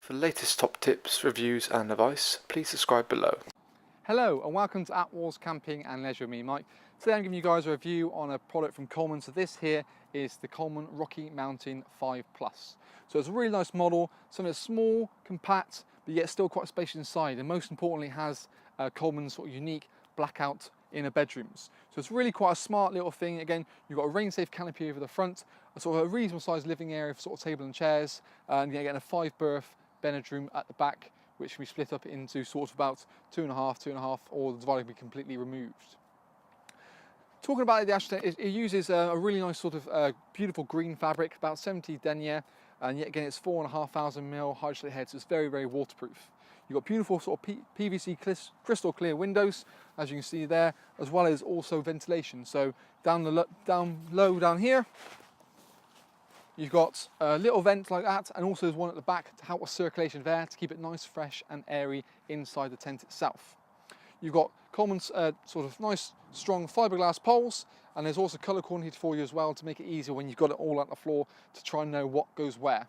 For the latest top tips, reviews and advice, please subscribe below. Hello and welcome to Attwoolls Camping and Leisure with me, Mike. Today I'm giving you guys a review on a product from Coleman. So this here is the Coleman Rocky Mountain 5 Plus. So it's a really nice model, something that's small, compact, but yet still quite spacious inside, and most importantly has Coleman's sort of unique blackout inner bedrooms. So it's really quite a smart little thing. Again, you've got a rain-safe canopy over the front, a sort of a reasonable sized living area for sort of table and chairs, and again a 5-berth bedroom at the back, which can be split up into sort of about 2.5, or the divider can be completely removed. Talking about it, the actual tent, it uses a really nice sort of beautiful green fabric, about 70 denier, and yet again it's 4,500 mil hydroslate head, so it's very, very waterproof. You've got beautiful sort of PVC crystal clear windows, as you can see there, as well as also ventilation. So down low down here, you've got a little vent like that, and also there's one at the back to help with circulation of air, to keep it nice, fresh and airy inside the tent itself. You've got Coleman's sort of nice, strong fiberglass poles, and there's also colour coordinated for you as well to make it easier when you've got it all on the floor to try and know what goes where.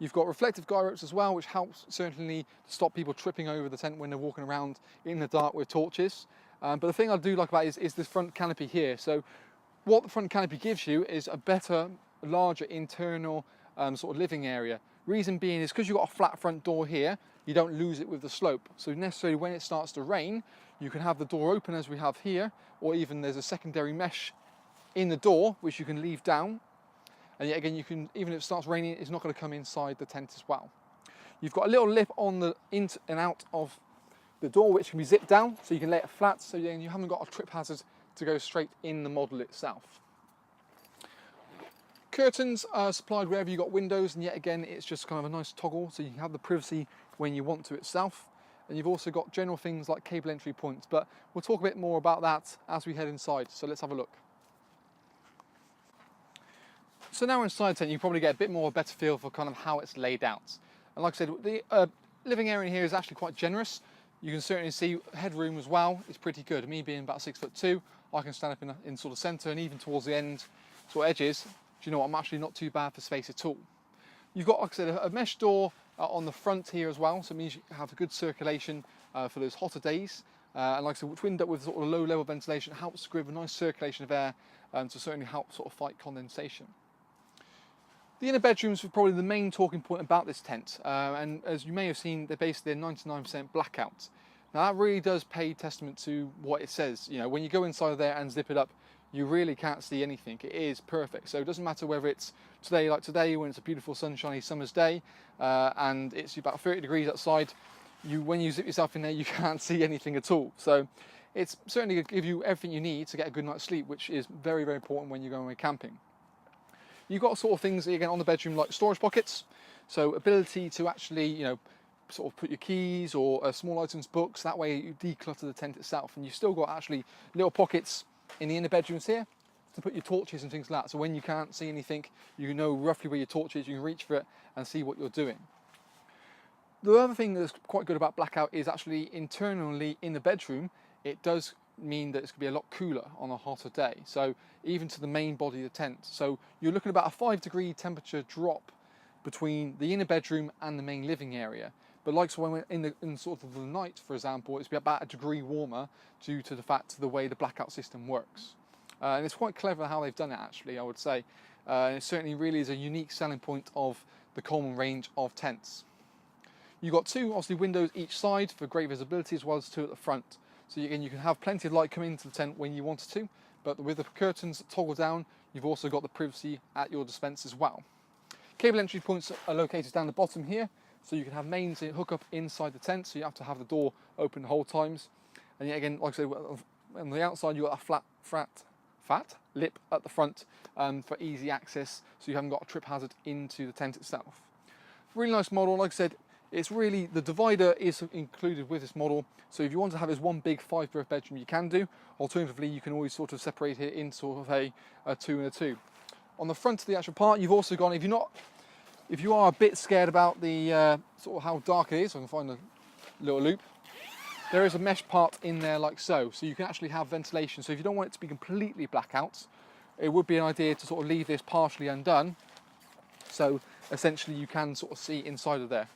You've got reflective guy ropes as well, which helps certainly to stop people tripping over the tent when they're walking around in the dark with torches. But the thing I do like about it is this front canopy here. So what the front canopy gives you is a better, larger internal sort of living area. Reason being is because you've got a flat front door here, you don't lose it with the slope. So necessarily when it starts to rain, you can have the door open as we have here, or even there's a secondary mesh in the door which you can leave down. And yet again, you can, even if it starts raining, it's not going to come inside the tent as well. You've got a little lip on the in and out of the door which can be zipped down, so you can lay it flat, so then you haven't got a trip hazard to go straight in the model itself. Curtains are supplied wherever you've got windows, and yet again it's just kind of a nice toggle, so you can have the privacy when you want to itself. And you've also got general things like cable entry points, but we'll talk a bit more about that as we head inside, so let's have a look. So now inside the tent, you probably get a bit more of a better feel for kind of how it's laid out. And like I said, the living area in here is actually quite generous. You can certainly see headroom as well. It's pretty good. Me being about 6'2", I can stand up in sort of centre, and even towards the end, sort of edges, do you know what, I'm actually not too bad for space at all. You've got, like I said, a mesh door on the front here as well, so it means you have a good circulation for those hotter days. And like I said, which window with sort of low level ventilation helps to give a nice circulation of air, to certainly help sort of fight condensation. The inner bedrooms are probably the main talking point about this tent, and as you may have seen, they're basically 99% blackout. Now that really does pay testament to what it says. You know, when you go inside there and zip it up, you really can't see anything. It is perfect. So it doesn't matter whether it's today, like today, when it's a beautiful sunshiny summer's day, and it's about 30 degrees outside, when you zip yourself in there, you can't see anything at all. So it's certainly going to give you everything you need to get a good night's sleep, which is very, very important when you're going away camping. You've got sort of things again on the bedroom like storage pockets, so ability to actually, you know, sort of put your keys or small items, books. That way you declutter the tent itself, and you've still got actually little pockets in the inner bedrooms here to put your torches and things like that. So when you can't see anything, you know roughly where your torch is. You can reach for it and see what you're doing. The other thing that's quite good about blackout is actually internally in the bedroom, it does mean that it's going to be a lot cooler on a hotter day, so even to the main body of the tent. So you're looking at about a 5-degree temperature drop between the inner bedroom and the main living area. But like so when we're in sort of the night, for example, it's about a degree warmer due to the fact of the way the blackout system works. And it's quite clever how they've done it, actually, I would say. And it certainly really is a unique selling point of the Coleman range of tents. You've got two, obviously, windows each side for great visibility, as well as two at the front. So again, you can have plenty of light coming into the tent when you wanted to, but with the curtains that toggle down, you've also got the privacy at your dispense as well. Cable entry points are located down the bottom here, so you can have mains that hook up inside the tent, so you have to have the door open the whole times. And yet again, like I said, on the outside you've got a flat lip at the front for easy access, so you haven't got a trip hazard into the tent itself. Really nice model. Like I said, it's really, the divider is included with this model, so if you want to have this one big 5-berth bedroom, you can do. Alternatively, you can always sort of separate it in sort of a 2 and a 2. On the front of the actual part, you've also got, if you are a bit scared about the sort of how dark it is, I can find a little loop, there is a mesh part in there like so you can actually have ventilation. So if you don't want it to be completely blackout, it would be an idea to sort of leave this partially undone, so essentially you can sort of see inside of there.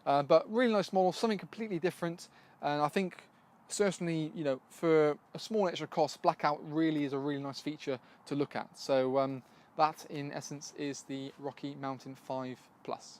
But really nice model, something completely different, and I think certainly, you know, for a small extra cost, blackout really is a really nice feature to look at. So that in essence is the Rocky Mountain 5 Plus.